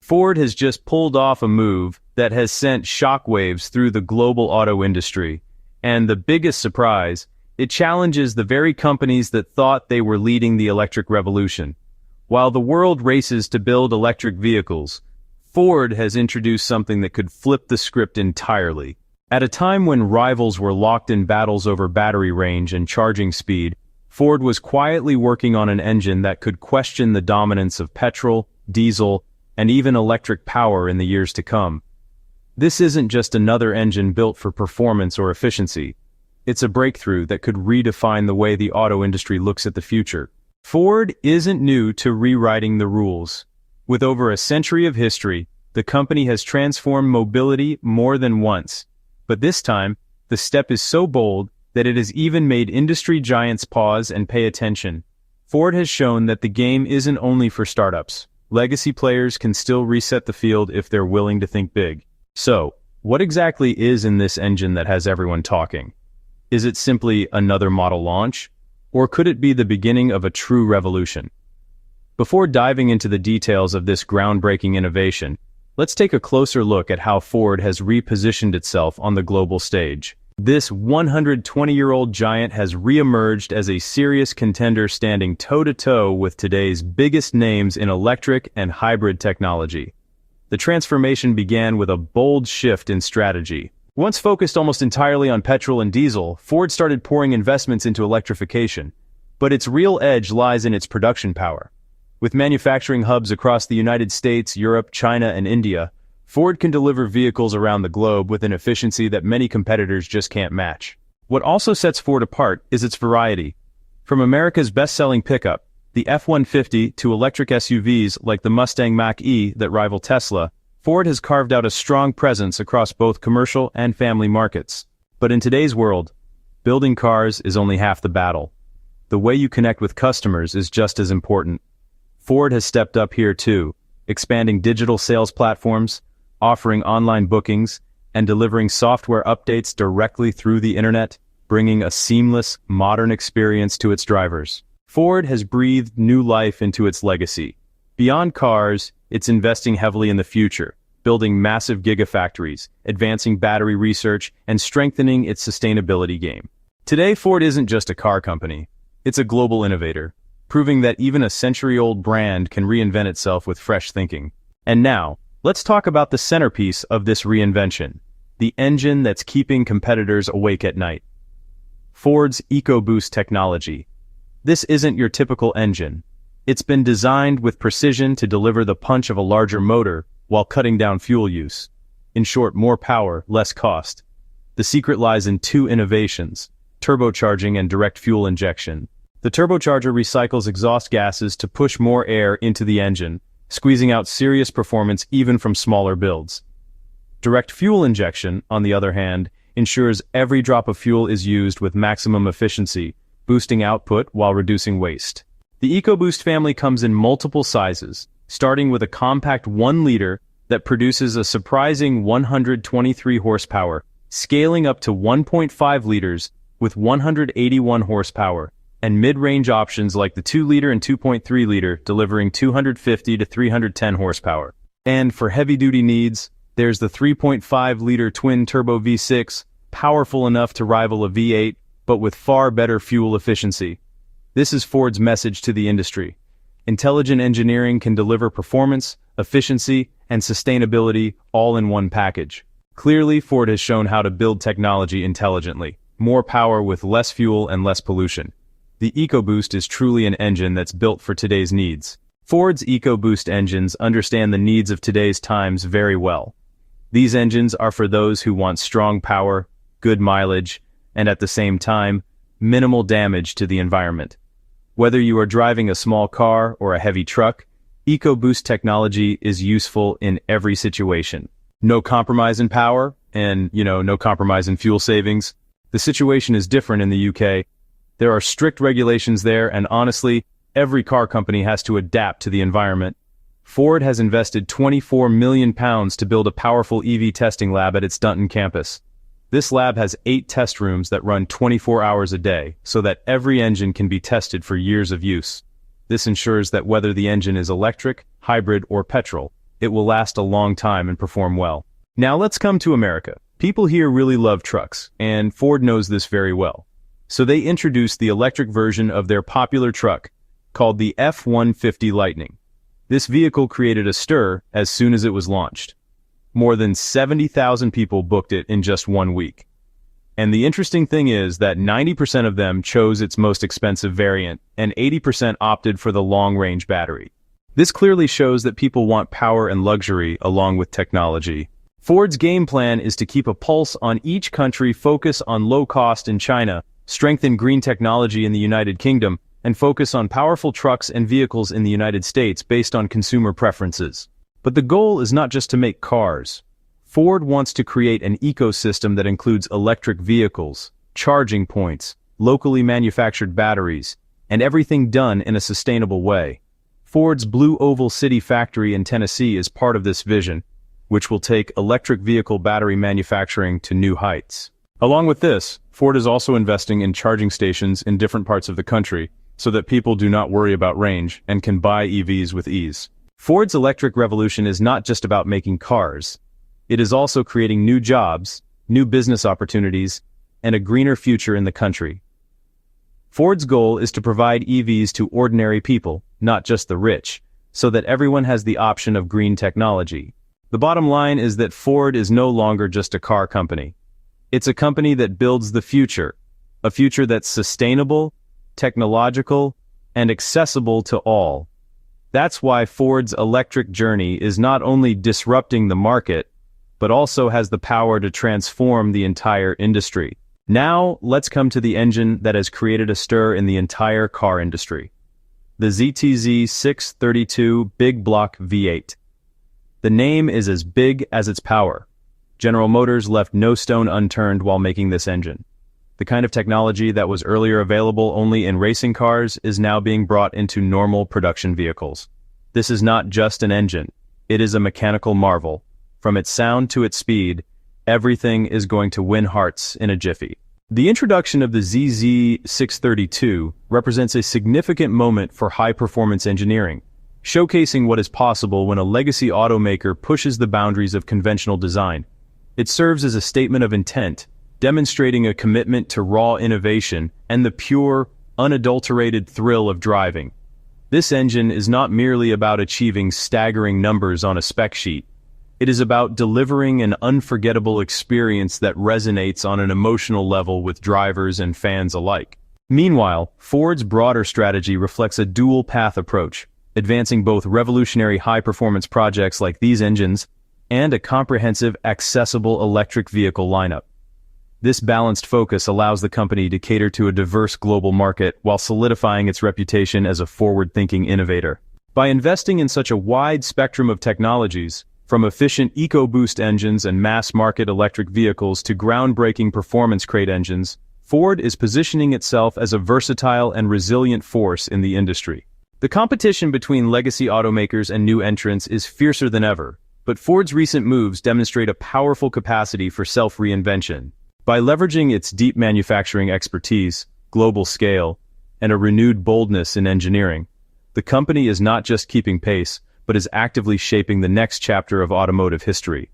Ford has just pulled off a move that has sent shockwaves through the global auto industry. And the biggest surprise, it challenges the very companies that thought they were leading the electric revolution. While the world races to build electric vehicles, Ford has introduced something that could flip the script entirely. At a time when rivals were locked in battles over battery range and charging speed, Ford was quietly working on an engine that could question the dominance of petrol, diesel, and even electric power in the years to come. This isn't just another engine built for performance or efficiency. It's a breakthrough that could redefine the way the auto industry looks at the future. Ford isn't new to rewriting the rules. With over a century of history, the company has transformed mobility more than once. But this time, the step is so bold that it has even made industry giants pause and pay attention. Ford has shown that the game isn't only for startups. Legacy players can still reset the field if they're willing to think big. So, what exactly is in this engine that has everyone talking? Is it simply another model launch? Or could it be the beginning of a true revolution? Before diving into the details of this groundbreaking innovation, let's take a closer look at how Ford has repositioned itself on the global stage. This 120-year-old giant has re-emerged as a serious contender standing toe-to-toe with today's biggest names in electric and hybrid technology. The transformation began with a bold shift in strategy. Once focused almost entirely on petrol and diesel, Ford started pouring investments into electrification. But its real edge lies in its production power. With manufacturing hubs across the United States, Europe, China, and India, Ford can deliver vehicles around the globe with an efficiency that many competitors just can't match. What also sets Ford apart is its variety. From America's best-selling pickup, the F-150, to electric SUVs like the Mustang Mach-E that rival Tesla, Ford has carved out a strong presence across both commercial and family markets. But in today's world, building cars is only half the battle. The way you connect with customers is just as important. Ford has stepped up here too, expanding digital sales platforms, offering online bookings, and delivering software updates directly through the internet, bringing a seamless, modern experience to its drivers. Ford has breathed new life into its legacy. Beyond cars, it's investing heavily in the future, building massive gigafactories, advancing battery research, and strengthening its sustainability game. Today, Ford isn't just a car company. It's a global innovator, proving that even a century-old brand can reinvent itself with fresh thinking. And now, let's talk about the centerpiece of this reinvention, the engine that's keeping competitors awake at night. Ford's EcoBoost technology. This isn't your typical engine. It's been designed with precision to deliver the punch of a larger motor while cutting down fuel use. In short, more power, less cost. The secret lies in two innovations: turbocharging and direct fuel injection. The turbocharger recycles exhaust gases to push more air into the engine, squeezing out serious performance even from smaller builds. Direct fuel injection, on the other hand, ensures every drop of fuel is used with maximum efficiency, boosting output while reducing waste. The EcoBoost family comes in multiple sizes, starting with a compact 1-liter that produces a surprising 123 horsepower, scaling up to 1.5 liters with 181 horsepower, and mid-range options like the 2-liter and 2.3-liter delivering 250 to 310 horsepower. And for heavy-duty needs, there's the 3.5-liter twin-turbo V6, powerful enough to rival a V8, but with far better fuel efficiency. This is Ford's message to the industry. Intelligent engineering can deliver performance, efficiency, and sustainability all in one package. Clearly, Ford has shown how to build technology intelligently. More power with less fuel and less pollution. The EcoBoost is truly an engine that's built for today's needs. Ford's EcoBoost engines understand the needs of today's times very well. These engines are for those who want strong power, good mileage, and at the same time, minimal damage to the environment. Whether you are driving a small car or a heavy truck, EcoBoost technology is useful in every situation. No compromise in power, and, no compromise in fuel savings. The situation is different in the UK. There are strict regulations there, and honestly, every car company has to adapt to the environment. Ford has invested £24 million to build a powerful EV testing lab at its Dunton campus. This lab has 8 test rooms that run 24 hours a day, so that every engine can be tested for years of use. This ensures that whether the engine is electric, hybrid, or petrol, it will last a long time and perform well. Now let's come to America. People here really love trucks, and Ford knows this very well. So they introduced the electric version of their popular truck, called the F-150 Lightning. This vehicle created a stir as soon as it was launched. More than 70,000 people booked it in just 1 week. And the interesting thing is that 90% of them chose its most expensive variant, and 80% opted for the long-range battery. This clearly shows that people want power and luxury along with technology. Ford's game plan is to keep a pulse on each country, focus on low cost in China, strengthen green technology in the United Kingdom, and focus on powerful trucks and vehicles in the United States based on consumer preferences. But the goal is not just to make cars. Ford wants to create an ecosystem that includes electric vehicles, charging points, locally manufactured batteries, and everything done in a sustainable way. Ford's Blue Oval City factory in Tennessee is part of this vision, which will take electric vehicle battery manufacturing to new heights. Along with this, Ford is also investing in charging stations in different parts of the country so that people do not worry about range and can buy EVs with ease. Ford's electric revolution is not just about making cars. It is also creating new jobs, new business opportunities, and a greener future in the country. Ford's goal is to provide EVs to ordinary people, not just the rich, so that everyone has the option of green technology. The bottom line is that Ford is no longer just a car company. It's a company that builds the future, a future that's sustainable, technological, and accessible to all. That's why Ford's electric journey is not only disrupting the market, but also has the power to transform the entire industry. Now, let's come to the engine that has created a stir in the entire car industry. The ZTZ 632 Big Block V8. The name is as big as its power. General Motors left no stone unturned while making this engine. The kind of technology that was earlier available only in racing cars is now being brought into normal production vehicles. This is not just an engine. It is a mechanical marvel. From its sound to its speed, everything is going to win hearts in a jiffy. The introduction of the ZZ632 represents a significant moment for high-performance engineering, showcasing what is possible when a legacy automaker pushes the boundaries of conventional design. It serves as a statement of intent, demonstrating a commitment to raw innovation and the pure, unadulterated thrill of driving. This engine is not merely about achieving staggering numbers on a spec sheet. It is about delivering an unforgettable experience that resonates on an emotional level with drivers and fans alike. Meanwhile, Ford's broader strategy reflects a dual-path approach, advancing both revolutionary high-performance projects like these engines and a comprehensive, accessible electric vehicle lineup. This balanced focus allows the company to cater to a diverse global market while solidifying its reputation as a forward-thinking innovator. By investing in such a wide spectrum of technologies, from efficient EcoBoost engines and mass-market electric vehicles to groundbreaking performance crate engines, Ford is positioning itself as a versatile and resilient force in the industry. The competition between legacy automakers and new entrants is fiercer than ever, but Ford's recent moves demonstrate a powerful capacity for self-reinvention. By leveraging its deep manufacturing expertise, global scale, and a renewed boldness in engineering, the company is not just keeping pace, but is actively shaping the next chapter of automotive history.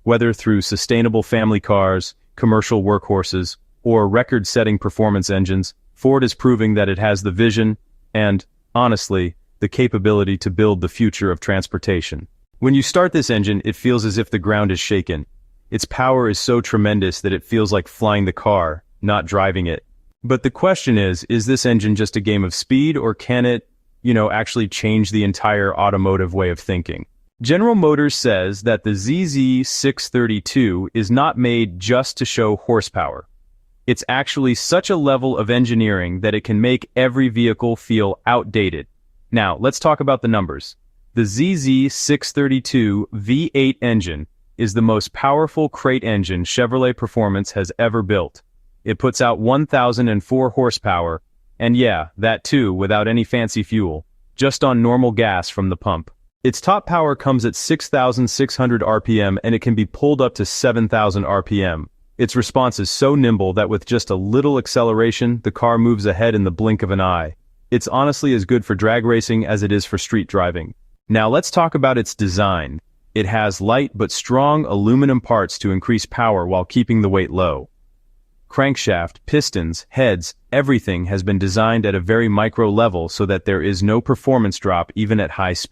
Whether through sustainable family cars, commercial workhorses, or record-setting performance engines, Ford is proving that it has the vision and, honestly, the capability to build the future of transportation. When you start this engine, it feels as if the ground is shaken. Its power is so tremendous that it feels like flying the car, not driving it. But the question is this engine just a game of speed, or can it, actually change the entire automotive way of thinking? General Motors says that the ZZ632 is not made just to show horsepower. It's actually such a level of engineering that it can make every vehicle feel outdated. Now, let's talk about the numbers. The ZZ632 V8 engine is the most powerful crate engine Chevrolet Performance has ever built. It puts out 1,004 horsepower, and yeah, that too without any fancy fuel, just on normal gas from the pump. Its top power comes at 6,600 RPM and it can be pulled up to 7,000 RPM. Its response is so nimble that with just a little acceleration, the car moves ahead in the blink of an eye. It's honestly as good for drag racing as it is for street driving. Now let's talk about its design. It has light but strong aluminum parts to increase power while keeping the weight low. Crankshaft, pistons, heads, everything has been designed at a very micro level so that there is no performance drop even at high speed.